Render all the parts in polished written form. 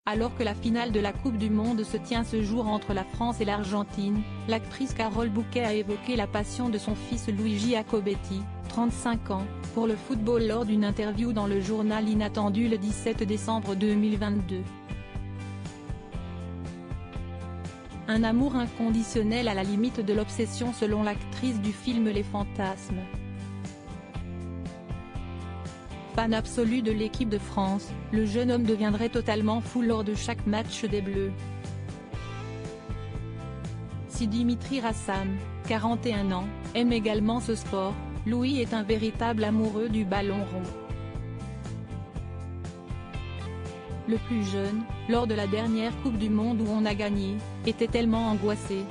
Alors que la finale de la Coupe du Monde se tient ce jour entre la France et l'Argentine, l'actrice Carole Bouquet a évoqué la passion de son fils Luigi Jacobetti, 35 ans, pour le football lors d'une interview dans le journal Inattendu le 17 décembre 2022. Un amour inconditionnel à la limite de l'obsession selon l'actrice du film Les Fantasmes. Fan absolu de l'équipe de France, le jeune homme deviendrait totalement fou lors de chaque match des Bleus. Si Dimitri Rassam, 41 ans, aime également ce sport, Louis est un véritable amoureux du ballon rond. Le plus jeune, lors de la dernière Coupe du Monde où on a gagné, était tellement angoissé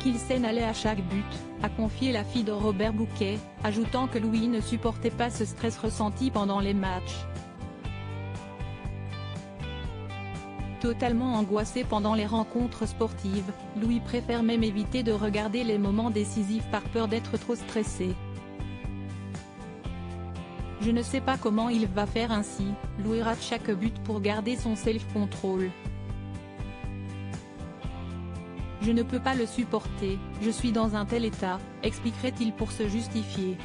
qu'il s'en allait à chaque but, a confié la fille de Robert Bouquet, ajoutant que Louis ne supportait pas ce stress ressenti pendant les matchs. Totalement angoissé pendant les rencontres sportives, Louis préfère même éviter de regarder les moments décisifs par peur d'être trop stressé. Je ne sais pas comment il va faire ainsi, Louis rate chaque but pour garder son self-control. Je ne peux pas le supporter, je suis dans un tel état, expliquerait-il pour se justifier.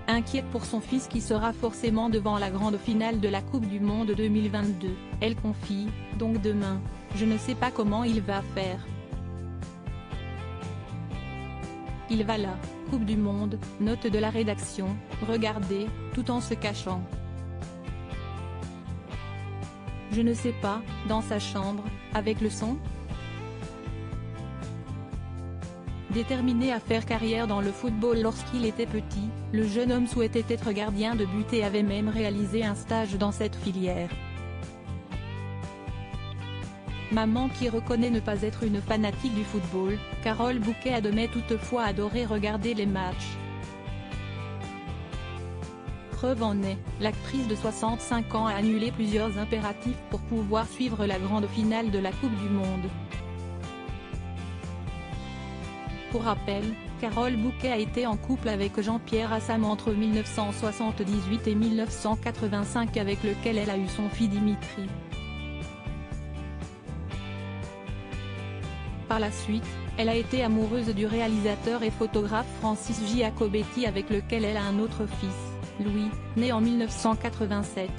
Inquiète pour son fils qui sera forcément devant la grande finale de la Coupe du Monde 2022, elle confie, donc demain, je ne sais pas comment il va faire. Il va là, Coupe du Monde, note de la rédaction, regarder, tout en se cachant. Je ne sais pas, dans sa chambre, avec le son. Déterminé à faire carrière dans le football lorsqu'il était petit, le jeune homme souhaitait être gardien de but et avait même réalisé un stage dans cette filière. Maman qui reconnaît ne pas être une fanatique du football, Carole Bouquet admet toutefois adorer regarder les matchs. Preuve en est, l'actrice de 65 ans a annulé plusieurs impératifs pour pouvoir suivre la grande finale de la Coupe du Monde. Pour rappel, Carole Bouquet a été en couple avec Jean-Pierre Rassam entre 1978 et 1985 avec lequel elle a eu son fils Dimitri. Par la suite, elle a été amoureuse du réalisateur et photographe Francis Jacobetti avec lequel elle a un autre fils, Louis, né en 1987.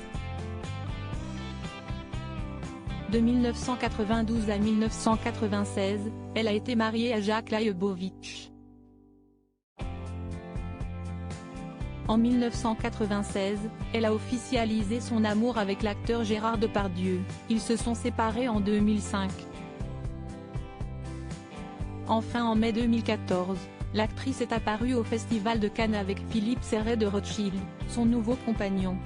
De 1992 à 1996, elle a été mariée à Jacques Leibowitz. En 1996, elle a officialisé son amour avec l'acteur Gérard Depardieu, ils se sont séparés en 2005. Enfin en mai 2014, l'actrice est apparue au Festival de Cannes avec Philippe Serret de Rothschild, son nouveau compagnon.